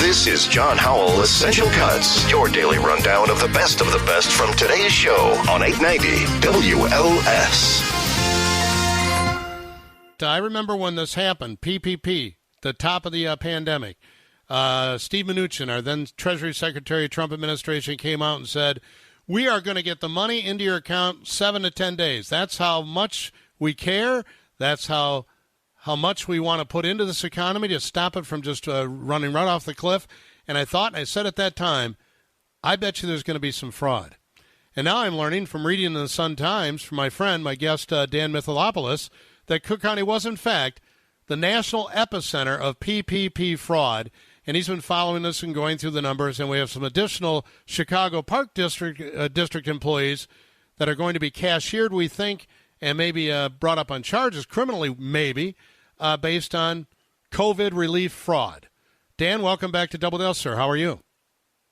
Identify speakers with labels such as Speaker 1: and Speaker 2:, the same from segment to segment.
Speaker 1: This is John Howell Essential Cuts, your daily rundown of the best from today's show on 890 WLS.
Speaker 2: I remember when this happened, PPP, the top of the pandemic. Steve Mnuchin, our then Treasury Secretary, Trump administration, came out and said, we are going to get the money into your account 7 to 10 days. That's how much we care. That's how much we want to put into this economy to stop it from just running right off the cliff. And I said at that time, I bet you there's going to be some fraud. And now I'm learning from reading in the Sun-Times from my friend, my guest, Dan Mihalopoulos, that Cook County was, in fact, the national epicenter of PPP fraud. And he's been following this and going through the numbers. And we have some additional Chicago Park District employees that are going to be cashiered, we think, and maybe brought up on charges, criminally maybe, based on COVID relief fraud. Dan, welcome back to Double Dell, sir. How are you?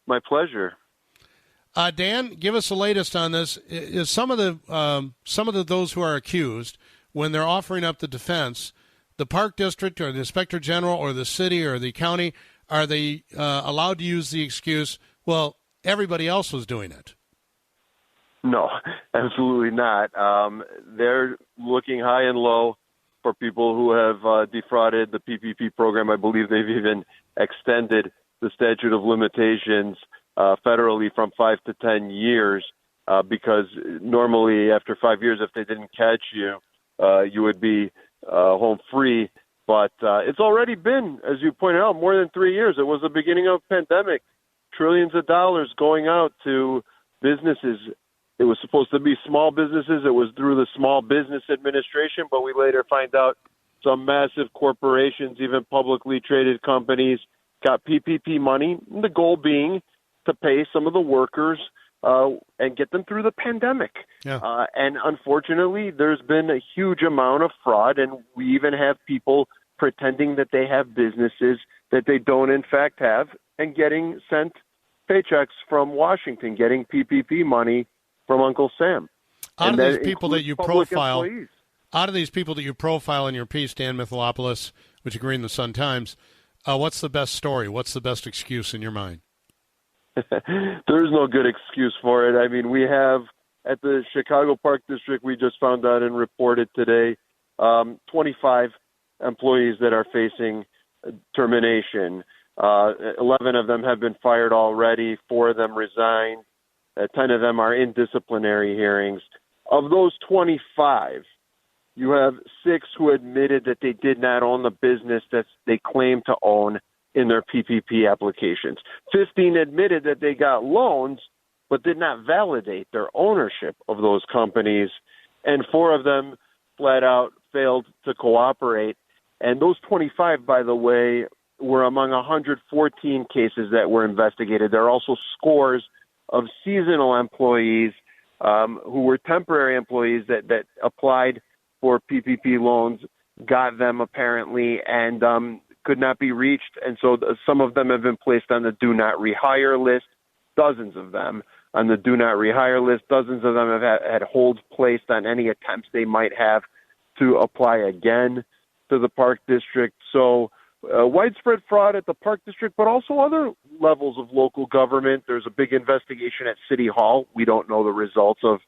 Speaker 3: My pleasure.
Speaker 2: Dan, give us the latest on this. Is some of those who are accused, when they're offering up the defense, the Park District or the Inspector General or the city or the county, are they allowed to use the excuse, well, everybody else was doing it?
Speaker 3: No, absolutely not. They're looking high and low for people who have defrauded the PPP program. I believe they've even extended the statute of limitations federally from 5 to 10 years because normally after 5 years, if they didn't catch you, you would be home free. But it's already been, as you pointed out, more than 3 years. It was the beginning of a pandemic. Trillions of dollars going out to businesses. It was supposed to be small businesses. It was through the Small Business Administration, but we later find out some massive corporations, even publicly traded companies, got PPP money, the goal being to pay some of the workers and get them through the pandemic.
Speaker 2: Yeah.
Speaker 3: And unfortunately, there's been a huge amount of fraud, and we even have people pretending that they have businesses that they don't in fact have and getting sent paychecks from Washington, getting PPP money from Uncle Sam.
Speaker 2: Out of these people that you profile in your piece, Dan Mihalopoulos, which you agree in the Sun-Times, what's the best story? What's the best excuse in your mind?
Speaker 3: There's no good excuse for it. I mean, we have at the Chicago Park District, we just found out and reported today, 25 employees that are facing termination. 11 of them have been fired already. 4 of them resigned. 10 of them are in disciplinary hearings. Of those 25, you have 6 who admitted that they did not own the business that they claim to own in their PPP applications. 15 admitted that they got loans but did not validate their ownership of those companies. And 4 of them flat out failed to cooperate. And those 25, by the way, were among 114 cases that were investigated. There are also scores of seasonal employees who were temporary employees that applied for PPP loans, got them apparently, and could not be reached. And so some of them have been placed on the do not rehire list, dozens of them on the do not rehire list. Dozens of them have had holds placed on any attempts they might have to apply again to the Park District. So widespread fraud at the Park District, but also other levels of local government. There's a big investigation at City Hall. We don't know the results of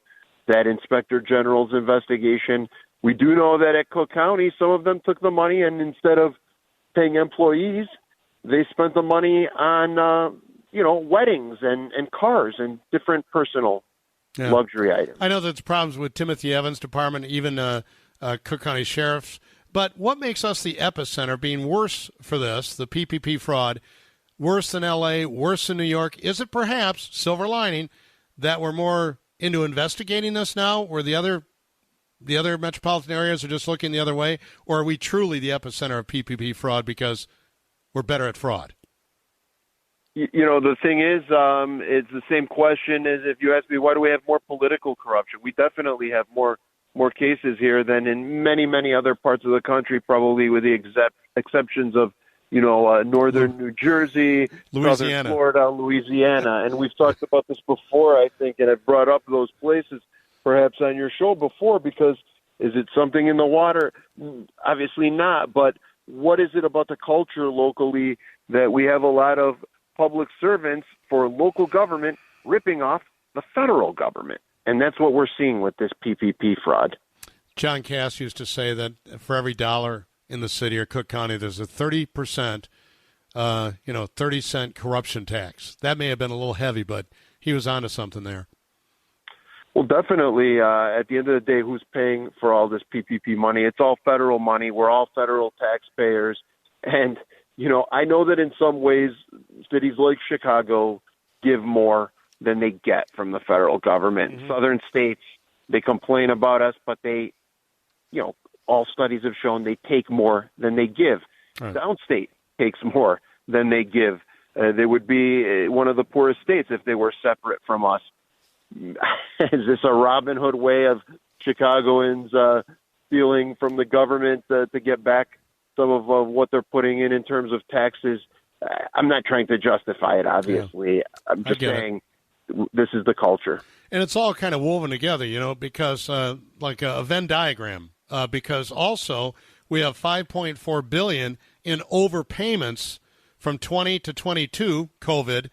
Speaker 3: that Inspector General's investigation. We do know that at Cook County, some of them took the money and instead of paying employees, they spent the money on, weddings and cars and different personal luxury items.
Speaker 2: I know there's problems with Timothy Evans' department, even Cook County Sheriff's. But what makes us the epicenter being worse for this, the PPP fraud, worse than L.A., worse than New York? Is it perhaps, silver lining, that we're more into investigating this now, where the other metropolitan areas are just looking the other way? Or are we truly the epicenter of PPP fraud because we're better at fraud?
Speaker 3: The thing is, it's the same question as if you ask me, why do we have more political corruption? We definitely have more cases here than in many, many other parts of the country, probably with the exceptions of, northern New Jersey,
Speaker 2: Louisiana.
Speaker 3: Southern Florida, Louisiana. And we've talked about this before, I think, and I've brought up those places perhaps on your show before, because is it something in the water? Obviously not. But what is it about the culture locally that we have a lot of public servants for local government ripping off the federal government. And that's what we're seeing with this PPP fraud.
Speaker 2: John Cass used to say that for every dollar in the city or Cook County, there's a 30%, 30-cent corruption tax. That may have been a little heavy, but he was onto something there.
Speaker 3: Well, definitely. At the end of the day, who's paying for all this PPP money? It's all federal money. We're all federal taxpayers. And, I know that in some ways, cities like Chicago give more than they get from the federal government. Mm-hmm. Southern states, they complain about us, but they, all studies have shown they take more than they give. Right. Downstate takes more than they give. They would be one of the poorest states if they were separate from us. Is this a Robin Hood way of Chicagoans stealing from the government to get back some of what they're putting in terms of taxes? I'm not trying to justify it, obviously. Yeah. I'm just saying this is the culture.
Speaker 2: And it's all kind of woven together, because like a Venn diagram, because also we have $5.4 billion in overpayments from 20 to 22 COVID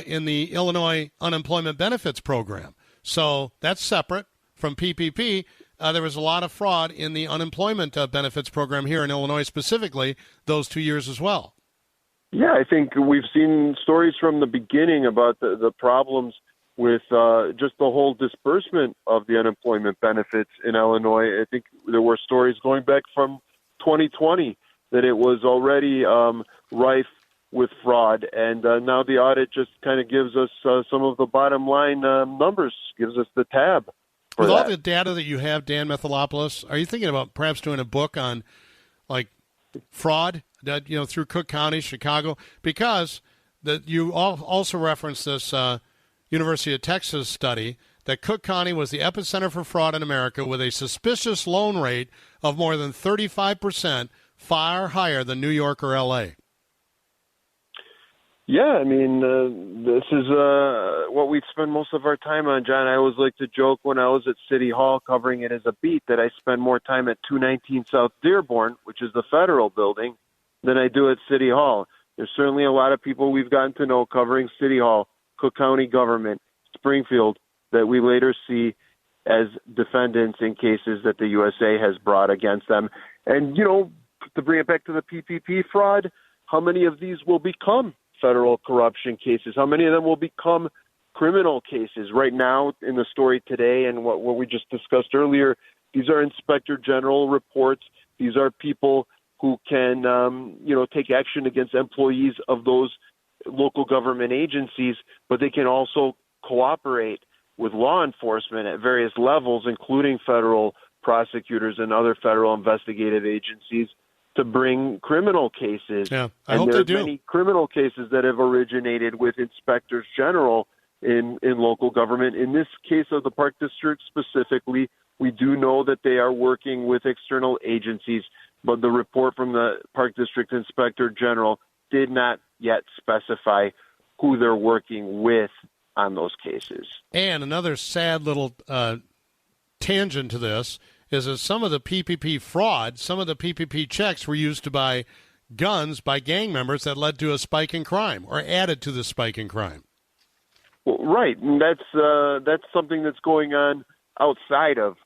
Speaker 2: in the Illinois Unemployment Benefits Program. So that's separate from PPP. There was a lot of fraud in the unemployment benefits program here in Illinois, specifically those 2 years as well.
Speaker 3: Yeah, I think we've seen stories from the beginning about the problems with just the whole disbursement of the unemployment benefits in Illinois. I think there were stories going back from 2020 that it was already rife with fraud, and now the audit just kind of gives us some of the bottom line numbers, gives us the tab.
Speaker 2: With all the data that you have, Dan Mihalopoulos, are you thinking about perhaps doing a book on like fraud that through Cook County, Chicago? Because you also referenced this University of Texas study that Cook County was the epicenter for fraud in America with a suspicious loan rate of more than 35%, far higher than New York or L.A.
Speaker 3: Yeah, I mean, this is what we spend most of our time on, John. I always like to joke when I was at City Hall covering it as a beat that I spend more time at 219 South Dearborn, which is the federal building, than I do at City Hall. There's certainly a lot of people we've gotten to know covering City Hall, Cook County government, Springfield, that we later see as defendants in cases that the USA has brought against them. And, to bring it back to the PPP fraud, how many of these will become federal corruption cases? How many of them will become criminal cases? Right now in the story today and what we just discussed earlier, these are Inspector General reports. These are people who can, take action against employees of those local government agencies, but they can also cooperate with law enforcement at various levels, including federal prosecutors and other federal investigative agencies, to bring criminal cases.
Speaker 2: Yeah, I hope they do.
Speaker 3: There are many criminal cases that have originated with inspectors general in local government. In this case of the Park District specifically, we do know that they are working with external agencies, but the report from the Park District Inspector General did not yet specify who they're working with on those cases.
Speaker 2: And another sad little tangent to this is that some of the PPP fraud, some of the PPP checks were used to buy guns by gang members that led to a spike in crime or added to the spike in crime.
Speaker 3: Well, right. And that's something that's going on outside of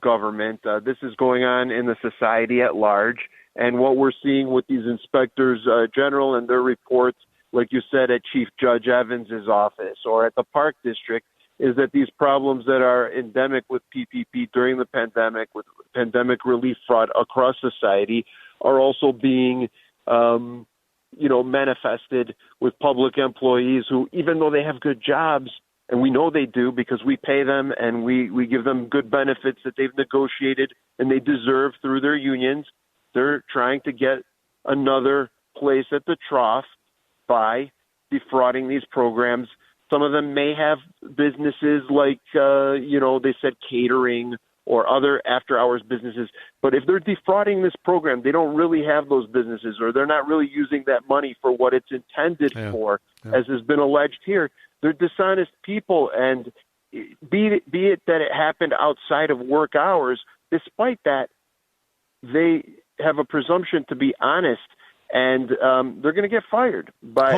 Speaker 3: government. This is going on in the society at large. And what we're seeing with these inspectors general and their reports, like you said, at Chief Judge Evans's office or at the Park District, is that these problems that are endemic with PPP during the pandemic, with pandemic relief fraud across society, are also being, manifested with public employees who, even though they have good jobs, and we know they do because we pay them and we give them good benefits that they've negotiated and they deserve through their unions, they're trying to get another place at the trough by defrauding these programs. Some of them may have businesses like, they said catering or other after-hours businesses. But if they're defrauding this program, they don't really have those businesses or they're not really using that money for what it's intended for, as has been alleged here. They're dishonest people, and be it that it happened outside of work hours, despite that, they have a presumption to be honest. and they're going to get fired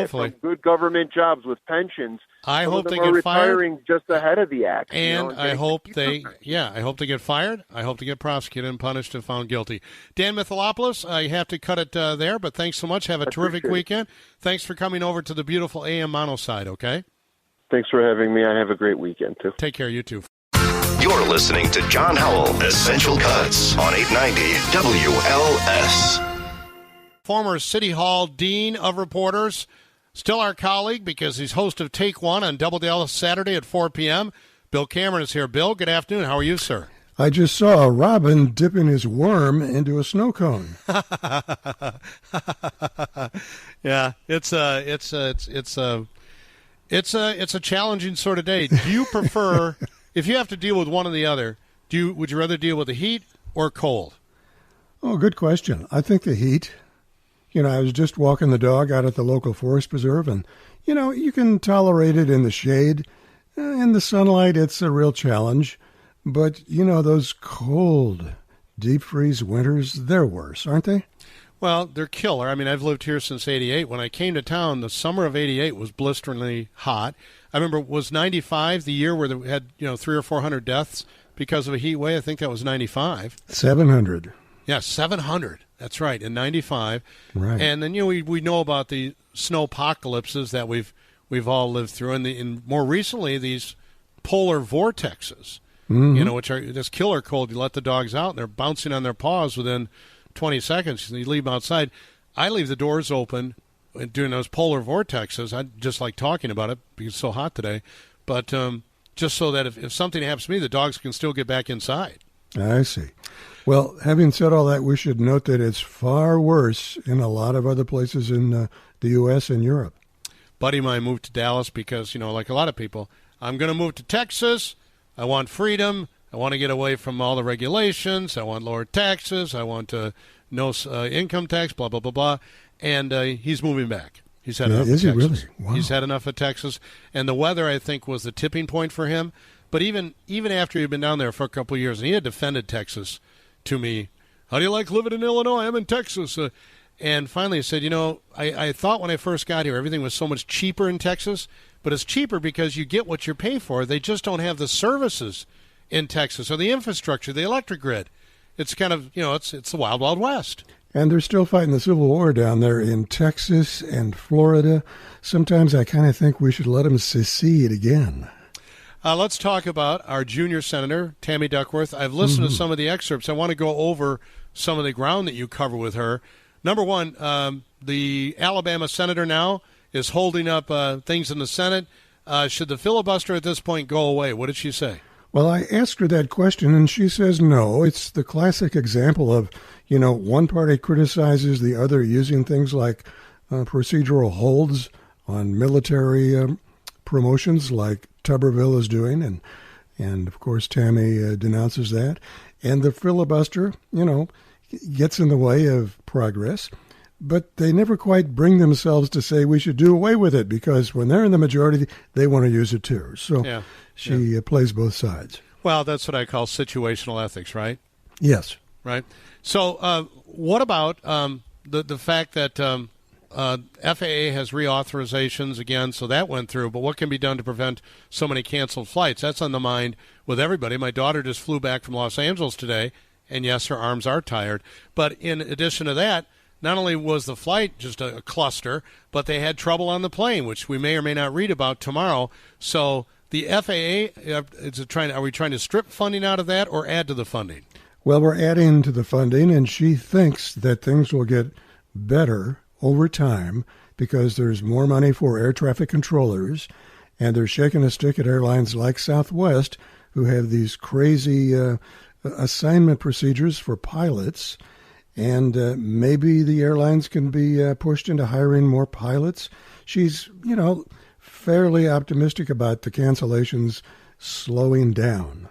Speaker 3: from good government jobs with pensions.
Speaker 2: I
Speaker 3: Some
Speaker 2: hope
Speaker 3: of them
Speaker 2: they
Speaker 3: are
Speaker 2: get fired
Speaker 3: retiring just ahead of the act.
Speaker 2: And I hope they get fired. I hope they get prosecuted and punished and found guilty. Dan Mihalopoulos, I have to cut it there, but thanks so much. Have a terrific weekend. Thanks for coming over to the beautiful AM Mono side, okay?
Speaker 3: Thanks for having me. I have a great weekend, too.
Speaker 2: Take care, you too.
Speaker 1: You're listening to John Howell, Essential Cuts on 890 WLS.
Speaker 2: Former City Hall Dean of Reporters, still our colleague because he's host of Take One on Double Dallas Saturday at 4 p.m. Bill Cameron is here. Bill, good afternoon. How are you, sir?
Speaker 4: I just saw a robin dipping his worm into a snow cone.
Speaker 2: Yeah, it's a challenging sort of day. Do you prefer, if you have to deal with one or the other, would you rather deal with the heat or cold?
Speaker 4: Oh, good question. I think the heat. I was just walking the dog out at the local forest preserve, and, you can tolerate it in the shade. In the sunlight, it's a real challenge. But, those cold, deep freeze winters, they're worse, aren't they?
Speaker 2: Well, they're killer. I mean, I've lived here since 88. When I came to town, the summer of 88 was blisteringly hot. I remember it was 95, the year where they had, 300 or 400 deaths because of a heat wave. I think that was 95.
Speaker 4: 700.
Speaker 2: Yeah, 700. That's right, in 95.
Speaker 4: Right.
Speaker 2: And then, we know about the snow apocalypses that we've all lived through. And more recently, these polar vortexes, which are this killer cold. You let the dogs out, and they're bouncing on their paws within 20 seconds. You leave them outside. I leave the doors open during those polar vortexes. I just like talking about it because it's so hot today. But just so that if something happens to me, the dogs can still get back inside.
Speaker 4: I see. Well, having said all that, we should note that it's far worse in a lot of other places in the U.S. and Europe.
Speaker 2: Buddy of mine moved to Dallas because, like a lot of people, I'm going to move to Texas. I want freedom. I want to get away from all the regulations. I want lower taxes. I want no income tax, blah, blah, blah, blah. And he's moving back. He's had enough of Texas.
Speaker 4: Is he really? Wow.
Speaker 2: He's had enough of Texas. And the weather, I think, was the tipping point for him. But even after he'd been down there for a couple of years, and he had defended Texas to me, how do you like living in Illinois? I'm in Texas. And finally he said, I thought when I first got here everything was so much cheaper in Texas, but it's cheaper because you get what you pay for. They just don't have the services in Texas or the infrastructure, the electric grid. It's kind of, it's the wild, wild west.
Speaker 4: And they're still fighting the Civil War down there in Texas and Florida. Sometimes I kind of think we should let them secede again.
Speaker 2: Let's talk about our junior senator, Tammy Duckworth. I've listened to some of the excerpts. I want to go over some of the ground that you cover with her. Number one, the Alabama senator now is holding up things in the Senate. Should the filibuster at this point go away? What did she say?
Speaker 4: Well, I asked her that question, and she says no. It's the classic example of, one party criticizes the other using things like procedural holds on military promotions like Tuberville is doing, and of course Tammy denounces that. And the filibuster, gets in the way of progress, but they never quite bring themselves to say we should do away with it because when they're in the majority, they want to use it too. So she plays both sides. Well,
Speaker 2: that's what I call situational ethics, right?
Speaker 4: Yes.
Speaker 2: Right. So what about the fact that FAA has reauthorizations again, so that went through, but what can be done to prevent so many canceled flights? That's on the mind with everybody. My daughter just flew back from Los Angeles today, and yes, her arms are tired. But in addition to that, not only was the flight just a cluster, but they had trouble on the plane, which we may or may not read about tomorrow. So the FAA, are we trying to strip funding out of that or add to the funding?
Speaker 4: Well, we're adding to the funding, and she thinks that things will get better over time because there's more money for air traffic controllers, and they're shaking a stick at airlines like Southwest who have these crazy assignment procedures for pilots, and maybe the airlines can be pushed into hiring more pilots. She's, fairly optimistic about the cancellations slowing down.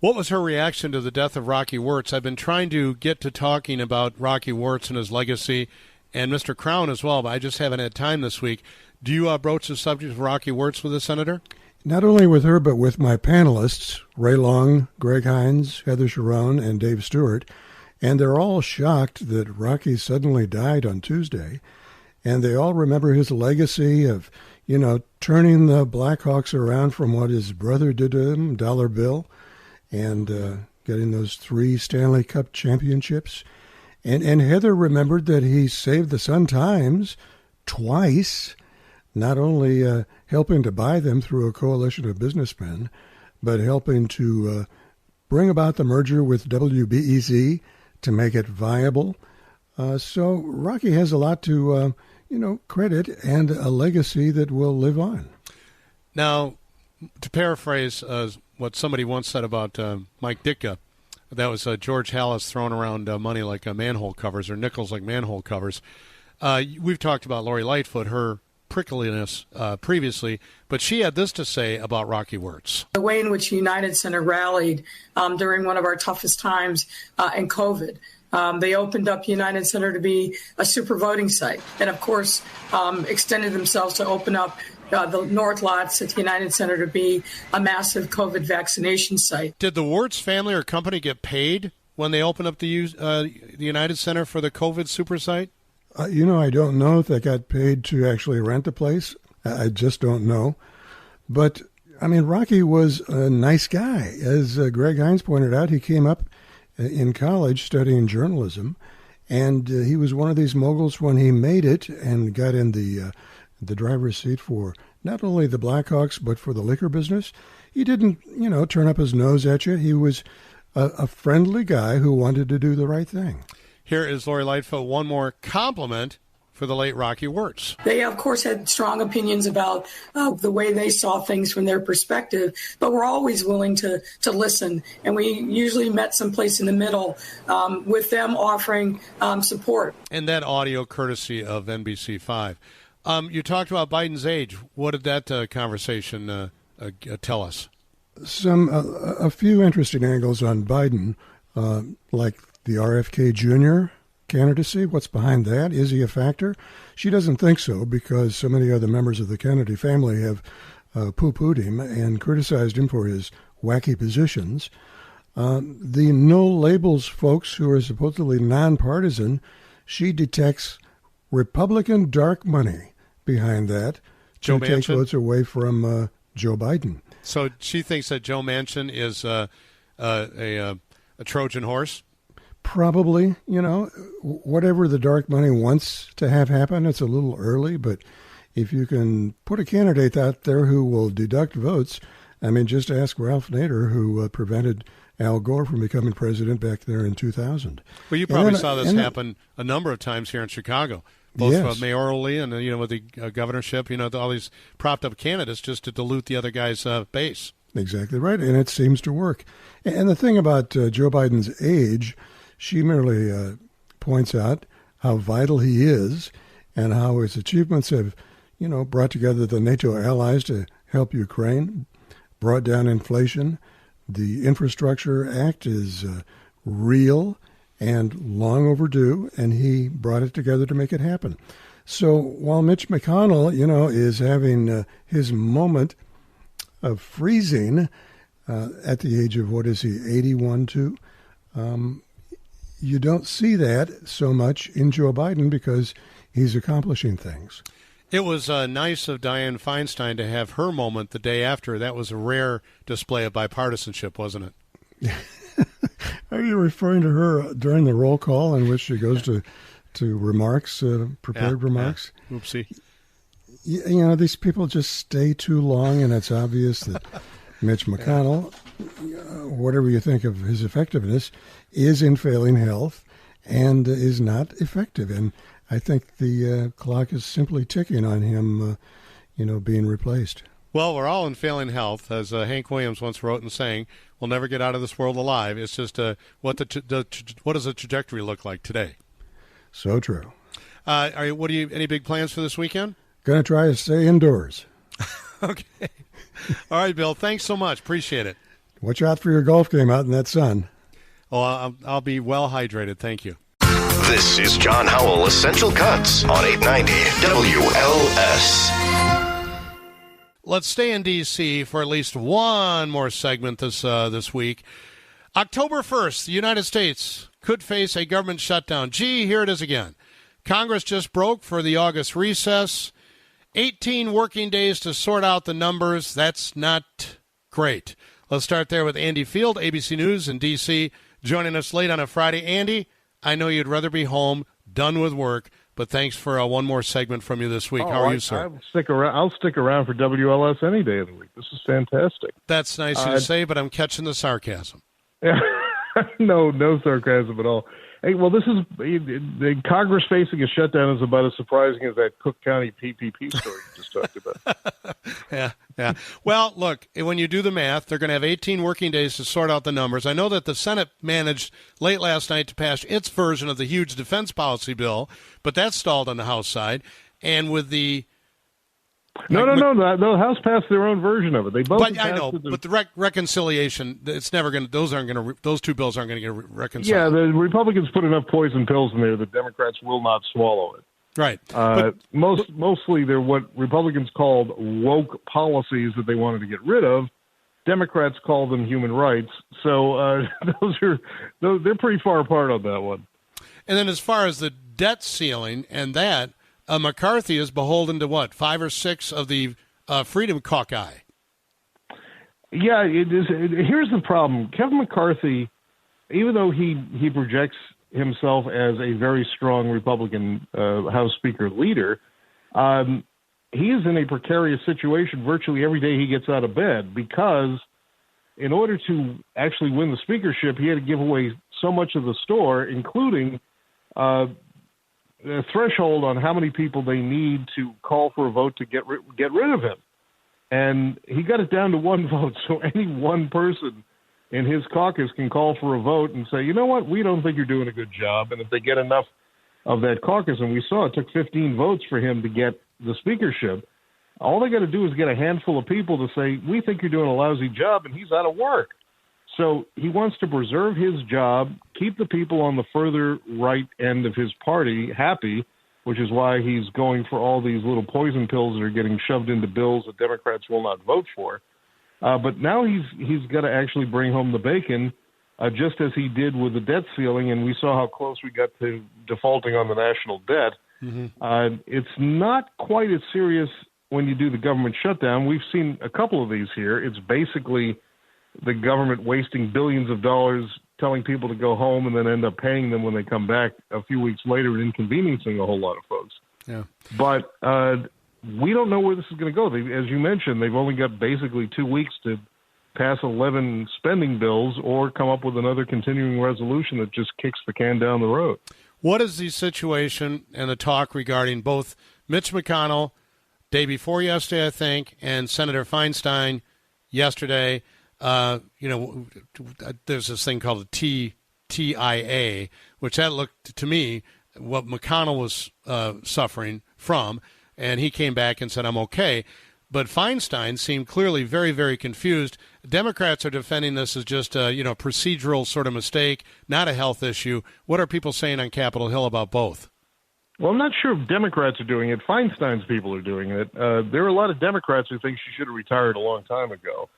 Speaker 2: What was her reaction to the death of Rocky Wirtz? I've been trying to get to talking about Rocky Wirtz and his legacy, and Mr. Crown as well, but I just haven't had time this week. Do you broach the subject of Rocky Wirtz with the senator?
Speaker 4: Not only with her, but with my panelists, Ray Long, Greg Hines, Heather Sharon, and Dave Stewart. And they're all shocked that Rocky suddenly died on Tuesday. And they all remember his legacy of, turning the Blackhawks around from what his brother did to him, Dollar Bill, and getting those 3 Stanley Cup championships. And Heather remembered that he saved the Sun-Times twice, not only helping to buy them through a coalition of businessmen, but helping to bring about the merger with WBEZ to make it viable. So Rocky has a lot to, credit and a legacy that will live on.
Speaker 2: Now, to paraphrase what somebody once said about Mike Ditka, that was George Halas throwing around money like manhole covers or nickels like manhole covers. We've talked about Lori Lightfoot, her prickliness previously, but she had this to say about Rocky Wirtz.
Speaker 5: The way in which United Center rallied during one of our toughest times in COVID. They opened up United Center to be a super voting site and, of course, extended themselves to open up the North Lots at the United Center to be a massive COVID vaccination site.
Speaker 2: Did the Wirtz family or company get paid when they opened up the United Center for the COVID super site?
Speaker 4: I don't know if they got paid to actually rent the place. I just don't know. But, Rocky was a nice guy. As Greg Hines pointed out, he came up in college studying journalism, and he was one of these moguls when he made it and got in the driver's seat for not only the Blackhawks but for the liquor business. He didn't, turn up his nose at you. He was a friendly guy who wanted to do the right thing.
Speaker 2: Here is Lori Lightfoot, one more compliment for the late Rocky Wirtz.
Speaker 5: They, of course, had strong opinions about the way they saw things from their perspective, but we're always willing to listen. And we usually met someplace in the middle with them offering support.
Speaker 2: And that audio courtesy of NBC5. You talked about Biden's age. What did that conversation tell us?
Speaker 4: A few interesting angles on Biden, like the RFK Jr. candidacy. What's behind that? Is he a factor? She doesn't think so because so many other members of the Kennedy family have poo-pooed him and criticized him for his wacky positions. The no labels folks who are supposedly nonpartisan, she detects Republican dark money behind that to take votes away from Joe Biden.
Speaker 2: So she thinks that Joe Manchin is a Trojan horse?
Speaker 4: Probably, whatever the dark money wants to have happen, it's a little early, but if you can put a candidate out there who will deduct votes, just ask Ralph Nader, who prevented Al Gore from becoming president back there in 2000.
Speaker 2: Well, you probably saw this happen a number of times here in Chicago, both mayorally and, with the governorship, all these propped up candidates just to dilute the other guy's base.
Speaker 4: Exactly right, and it seems to work. And the thing about Joe Biden's age, she merely points out how vital he is and how his achievements have, brought together the NATO allies to help Ukraine, brought down inflation. The Infrastructure Act is real and long overdue, and he brought it together to make it happen. So while Mitch McConnell, is having his moment of freezing at the age of, 81 too, you don't see that so much in Joe Biden because he's accomplishing things.
Speaker 2: It was nice of Dianne Feinstein to have her moment the day after. That was a rare display of bipartisanship, wasn't it?
Speaker 4: Are you referring to her during the roll call in which she goes to remarks, prepared remarks?
Speaker 2: Yeah. Oopsie.
Speaker 4: These people just stay too long, and it's obvious that Mitch McConnell, whatever you think of his effectiveness, is in failing health and is not effective. And I think the clock is simply ticking on him, being replaced.
Speaker 2: Well, we're all in failing health, as Hank Williams once wrote and sang. We'll never get out of this world alive. It's just what does the trajectory look like today?
Speaker 4: So true.
Speaker 2: Any big plans for this weekend?
Speaker 4: Going to try to stay indoors.
Speaker 2: Okay. All right, Bill. Thanks so much. Appreciate it.
Speaker 4: Watch out for your golf game out in that sun.
Speaker 2: Oh, I'll be well hydrated. Thank you.
Speaker 1: This is John Howell Essential Cuts on 890 WLS.
Speaker 2: Let's stay in D.C. for at least one more segment this week. October 1st, the United States could face a government shutdown. Gee, here it is again. Congress just broke for the August recess. 18 working days to sort out the numbers. That's not great. Let's start there with Andy Field, ABC News in D.C., joining us late on a Friday. Andy, I know you'd rather be home, done with work, but thanks for one more segment from you this week. How are you, sir?
Speaker 6: I'll stick around for WLS any day of the week. This is fantastic.
Speaker 2: That's nice to say, but I'm catching the sarcasm.
Speaker 6: No sarcasm at all. Hey, well, this is the Congress facing a shutdown is about as surprising as that Cook County PPP story you just talked about.
Speaker 2: Yeah. Well, look, when you do the math, they're going to have 18 working days to sort out the numbers. I know that the Senate managed late last night to pass its version of the huge defense policy bill, but that stalled on the House side. And with the
Speaker 6: No. The House passed their own version of it. They both.
Speaker 2: But I know, but the reconciliation, it's never going to. Those two bills aren't going to get reconciled.
Speaker 6: Yeah, the Republicans put enough poison pills in there. The Democrats will not swallow it.
Speaker 2: Right.
Speaker 6: Mostly they're what Republicans called woke policies that they wanted to get rid of. Democrats call them human rights. So they're pretty far apart on that one.
Speaker 2: And then as far as the debt ceiling and that. McCarthy is beholden to what, 5 or 6 of the Freedom Caucus?
Speaker 6: Yeah, it is. Here's the problem. Kevin McCarthy, even though he projects himself as a very strong Republican House Speaker leader, he is in a precarious situation virtually every day he gets out of bed because in order to actually win the speakership, he had to give away so much of the store, including a threshold on how many people they need to call for a vote to get rid of him. And he got it down to 1 vote, so any one person in his caucus can call for a vote and say, you know what, we don't think you're doing a good job. And if they get enough of that caucus, and we saw it took 15 votes for him to get the speakership, all they got to do is get a handful of people to say, we think you're doing a lousy job, and he's out of work. So he wants to preserve his job, keep the people on the further right end of his party happy, which is why he's going for all these little poison pills that are getting shoved into bills that Democrats will not vote for. But now he's got to actually bring home the bacon, just as he did with the debt ceiling, and we saw how close we got to defaulting on the national debt. Mm-hmm. It's not quite as serious when you do the government shutdown. We've seen a couple of these here. It's basically the government wasting billions of dollars telling people to go home and then end up paying them when they come back a few weeks later and inconveniencing a whole lot of folks.
Speaker 2: Yeah.
Speaker 6: But we don't know where this is going to go. As you mentioned, they've only got basically 2 weeks to pass 11 spending bills or come up with another continuing resolution that just kicks the can down the road.
Speaker 2: What is the situation and the talk regarding both Mitch McConnell, day before yesterday, I think, and Senator Feinstein yesterday? There's this thing called a TIA, which that looked to me what McConnell was suffering from, and he came back and said, I'm okay. But Feinstein seemed clearly very, very confused. Democrats are defending this as just a procedural sort of mistake, not a health issue. What are people saying on Capitol Hill about both?
Speaker 6: Well, I'm not sure if Democrats are doing it. Feinstein's people are doing it. There are a lot of Democrats who think she should have retired a long time ago.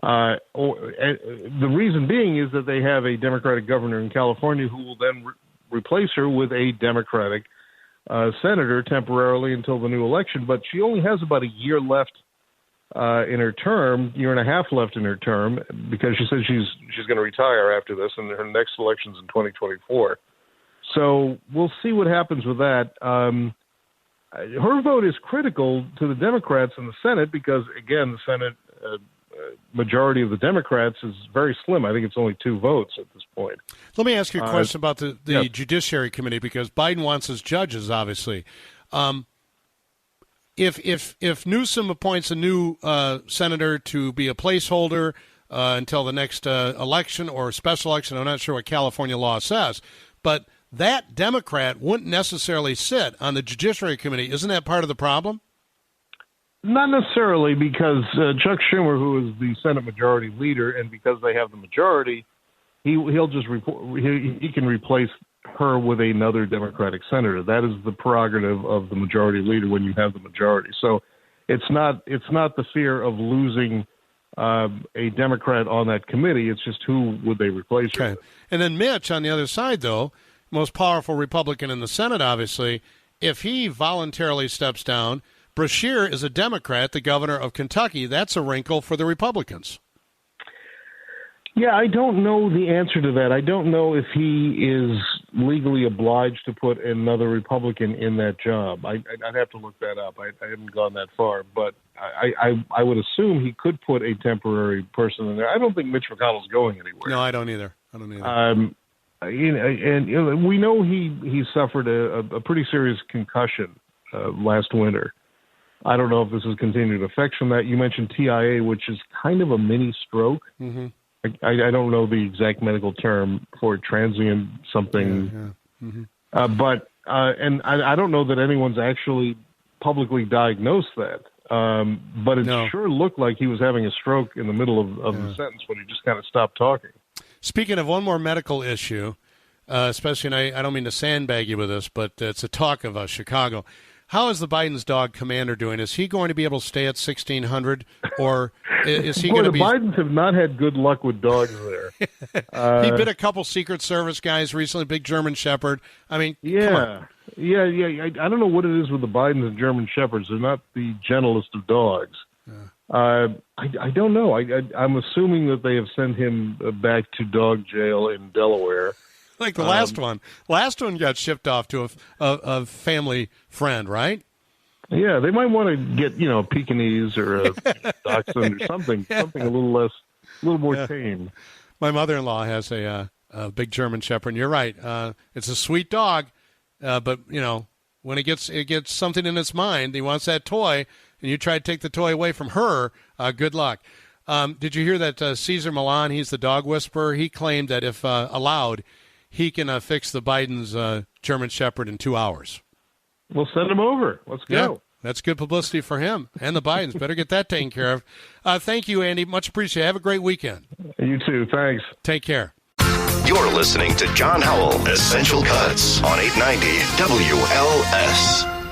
Speaker 6: The reason being is that they have a Democratic governor in California who will then replace her with a Democratic senator temporarily until the new election. But she only has about a year left in her term, year and a half left in her term, because she said she's going to retire after this, and her next election's in 2024. So we'll see what happens with that. Her vote is critical to the Democrats in the Senate because, again, the Senate majority of the Democrats is very slim. I think it's only 2 votes at this point.
Speaker 2: Let me ask you a question about the Judiciary Committee, because Biden wants his judges, obviously. If Newsom appoints a new senator to be a placeholder until the next election or special election, I'm not sure what California law says, but that Democrat wouldn't necessarily sit on the Judiciary Committee. Isn't that part of the problem?
Speaker 6: Not necessarily, because Chuck Schumer, who is the Senate Majority Leader, and because they have the majority, he'll just he can replace her with another Democratic senator. That is the prerogative of the Majority Leader when you have the majority. So it's not the fear of losing a Democrat on that committee. It's just who would they replace her with.
Speaker 2: And then Mitch on the other side, though, most powerful Republican in the Senate, obviously, if he voluntarily steps down, Brashear is a Democrat, the governor of Kentucky. That's a wrinkle for the Republicans.
Speaker 6: Yeah, I don't know the answer to that. I don't know if he is legally obliged to put another Republican in that job. I'd have to look that up. I haven't gone that far, but I would assume he could put a temporary person in there. I don't think Mitch McConnell's going anywhere.
Speaker 2: No, I don't either.
Speaker 6: And we know he suffered a pretty serious concussion last winter. I don't know if this is continued effects from that. You mentioned TIA, which is kind of a mini stroke.
Speaker 2: Mm-hmm.
Speaker 6: I don't know the exact medical term for transient something.
Speaker 2: Yeah. Mm-hmm.
Speaker 6: But I don't know that anyone's actually publicly diagnosed that. But it sure looked like he was having a stroke in the middle of the sentence when he just kind of stopped talking.
Speaker 2: Speaking of one more medical issue, especially, and I don't mean to sandbag you with this, but it's a talk of Chicago. How is the Biden's dog Commander doing? Is he going to be able to stay at 1,600, or is he going to be?
Speaker 6: The Bidens have not had good luck with dogs there.
Speaker 2: He bit a couple Secret Service guys recently, big German Shepherd. I mean,
Speaker 6: yeah. I don't know what it is with the Bidens and German Shepherds. They're not the gentlest of dogs. Yeah. I don't know. I'm assuming that they have sent him back to dog jail in Delaware.
Speaker 2: Like the last one. Last one got shipped off to a family friend, right?
Speaker 6: Yeah, they might want to get, a Pekingese or a Dachshund or something a little more tame.
Speaker 2: My mother-in-law has a big German Shepherd, and you're right. It's a sweet dog, but, when it gets something in its mind, he wants that toy, and you try to take the toy away from her, good luck. Did you hear that Cesar Millan, he's the dog whisperer, he claimed that if allowed, he can fix the Biden's German Shepherd in 2 hours.
Speaker 6: We'll send him over. Let's go.
Speaker 2: Yeah, that's good publicity for him and the Bidens. Better get that taken care of. Thank you, Andy. Much appreciated. Have a great weekend.
Speaker 6: You too. Thanks.
Speaker 2: Take care.
Speaker 1: You're listening to John Howell, Essential Cuts on 890 WLS.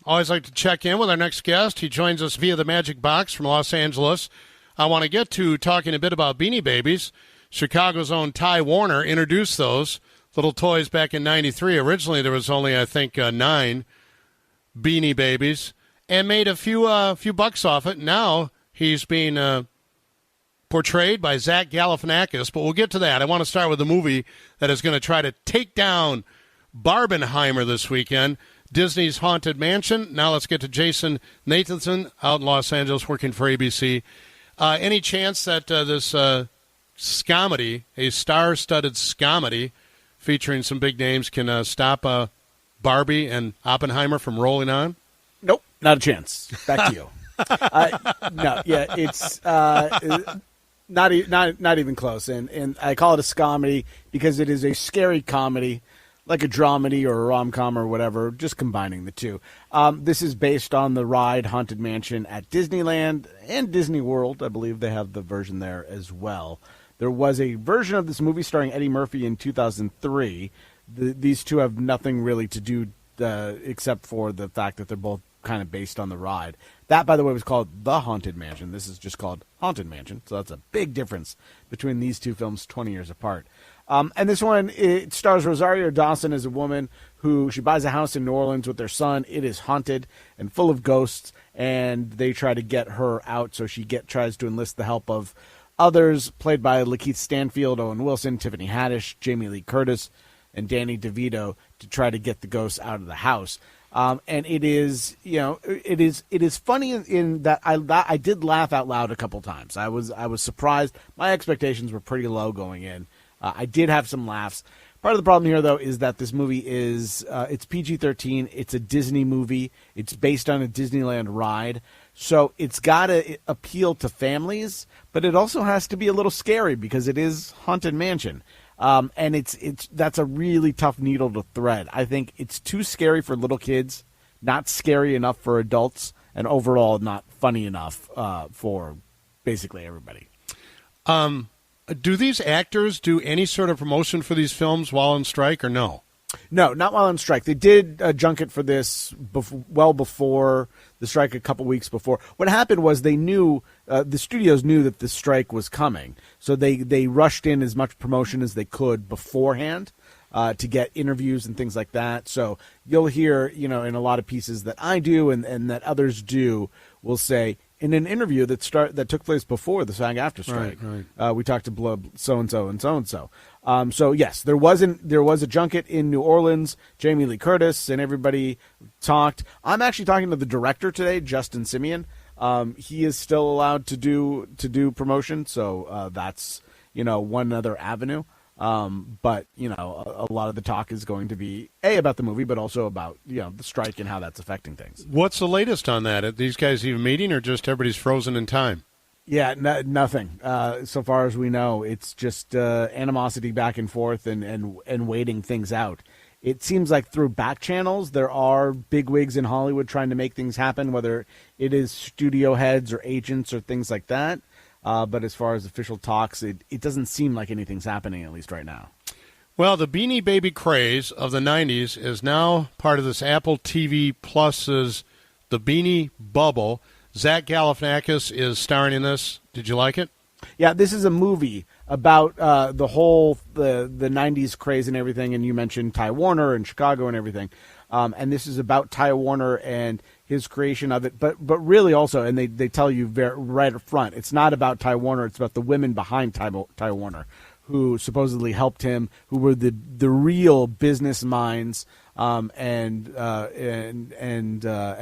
Speaker 2: Always like to check in with our next guest. He joins us via the Magic Box from Los Angeles. I want to get to talking a bit about Beanie Babies. Chicago's own Ty Warner introduced those little toys back in '93. Originally, there was only, I think, 9 Beanie Babies, and made a few bucks off it. Now he's being portrayed by Zach Galifianakis, but we'll get to that. I want to start with the movie that is going to try to take down Barbenheimer this weekend, Disney's Haunted Mansion. Now let's get to Jason Nathanson out in Los Angeles working for ABC. Any chance that this scomedy, a star-studded scomedy featuring some big names, can stop Barbie and Oppenheimer from rolling on?
Speaker 7: Nope, not a chance. Back to you. No, yeah, it's not even close. And I call it a scomedy because it is a scary comedy, like a dramedy or a rom-com or whatever, just combining the two. This is based on the ride Haunted Mansion at Disneyland and Disney World. I believe they have the version there as well. There was a version of this movie starring Eddie Murphy in 2003. These two have nothing really to do except for the fact that they're both kind of based on the ride. That, by the way, was called The Haunted Mansion. This is just called Haunted Mansion. So that's a big difference between these two films 20 years apart. And this one, it stars Rosario Dawson as a woman who she buys a house in New Orleans with their son. It is haunted and full of ghosts, and they try to get her out. So she tries to enlist the help of others, played by Lakeith Stanfield, Owen Wilson, Tiffany Haddish, Jamie Lee Curtis, and Danny DeVito to try to get the ghosts out of the house. And it is, it is funny in that I did laugh out loud a couple times. I was surprised. My expectations were pretty low going in. I did have some laughs. Part of the problem here, though, is that this movie is it's PG-13. It's a Disney movie. It's based on a Disneyland ride. So it's got to appeal to families, but it also has to be a little scary because it is Haunted Mansion. And that's a really tough needle to thread. I think it's too scary for little kids, not scary enough for adults, and overall not funny enough for basically everybody.
Speaker 2: Do these actors do any sort of promotion for these films while on strike or no?
Speaker 7: No, not while on strike. They did a junket for this well before the strike, a couple weeks before. What happened was they knew, the studios knew that the strike was coming, so they rushed in as much promotion as they could beforehand to get interviews and things like that. So you'll hear, in a lot of pieces that I do and that others do, will say, in an interview that took place before the SAG-AFTRA strike, right. We talked to so-and-so and so-and-so. So yes, there was a junket in New Orleans. Jamie Lee Curtis and everybody talked. I'm actually talking to the director today, Justin Simeon. He is still allowed to do promotion, so that's one other avenue. But a lot of the talk is going to be about the movie, but also about the strike and how that's affecting things.
Speaker 2: What's the latest on that? Are these guys even meeting, or just everybody's frozen in time?
Speaker 7: Yeah, nothing. So far as we know, it's just animosity back and forth and waiting things out. It seems like through back channels, there are bigwigs in Hollywood trying to make things happen, whether it is studio heads or agents or things like that. But as far as official talks, it doesn't seem like anything's happening, at least right now.
Speaker 2: Well, the Beanie Baby craze of the 90s is now part of this Apple TV Plus's The Beanie Bubble. Zach Galifianakis is starring in this. Did you like it?
Speaker 7: Yeah, this is a movie about the whole the 90s craze and everything, and you mentioned Ty Warner and Chicago and everything. And this is about Ty Warner and his creation of it, but really also, and they tell you right up front, it's not about Ty Warner, it's about the women behind Ty Warner, who supposedly helped him, who were the real business minds and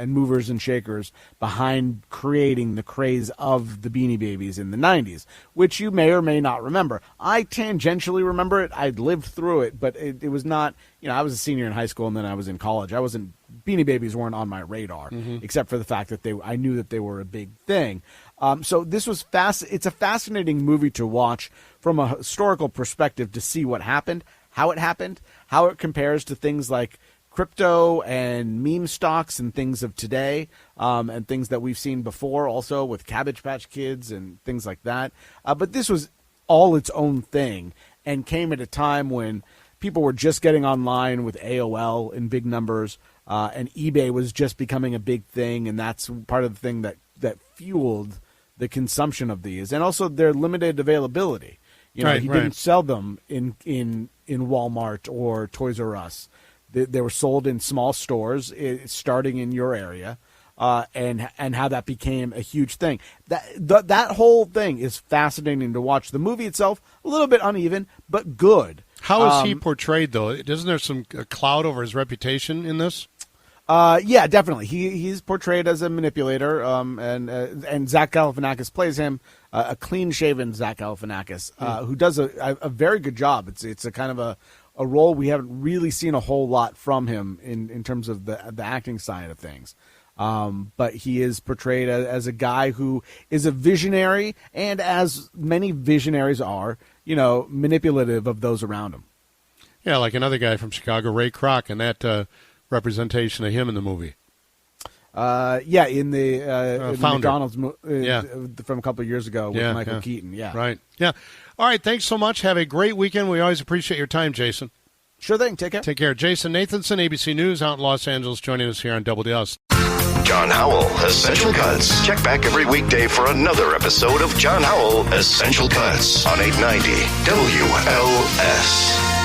Speaker 7: movers and shakers behind creating the craze of the Beanie Babies in the 90s, which you may or may not remember. I tangentially remember it. I'd lived through it, but it was not, I was a senior in high school and then I was in college. Beanie Babies weren't on my radar, except for the fact that I knew that they were a big thing. So this was it's a fascinating movie to watch from a historical perspective to see what happened, how it compares to things like crypto and meme stocks and things of today, and things that we've seen before also with Cabbage Patch Kids and things like that. But this was all its own thing and came at a time when people were just getting online with AOL in big numbers, and eBay was just becoming a big thing, and that's part of the thing that fueled the consumption of these, and also their limited availability. He didn't sell them in Walmart or Toys R Us. They were sold in small stores, starting in your area, and how that became a huge thing. That whole thing is fascinating to watch. The movie itself, a little bit uneven, but good.
Speaker 2: How is he portrayed, though? Isn't there some cloud over his reputation in this?
Speaker 7: Yeah, definitely. He's portrayed as a manipulator, and Zach Galifianakis plays him, a clean-shaven Zach Galifianakis, who does a very good job. It's a kind of a role we haven't really seen a whole lot from him in terms of the acting side of things. But he is portrayed as a guy who is a visionary, and as many visionaries are, manipulative of those around him.
Speaker 2: Yeah, like another guy from Chicago, Ray Kroc, and that representation of him in the movie.
Speaker 7: In the McDonald's from a couple of years ago with Michael Keaton. Yeah.
Speaker 2: Right. Yeah. All right. Thanks so much. Have a great weekend. We always appreciate your time, Jason.
Speaker 7: Sure thing. Take care.
Speaker 2: Take care. Jason Nathanson, ABC News out in Los Angeles, joining us here on WBEZ.
Speaker 1: John Howell, Essential Cuts. Check back every weekday for another episode of John Howell, Essential Cuts on 890 WLS.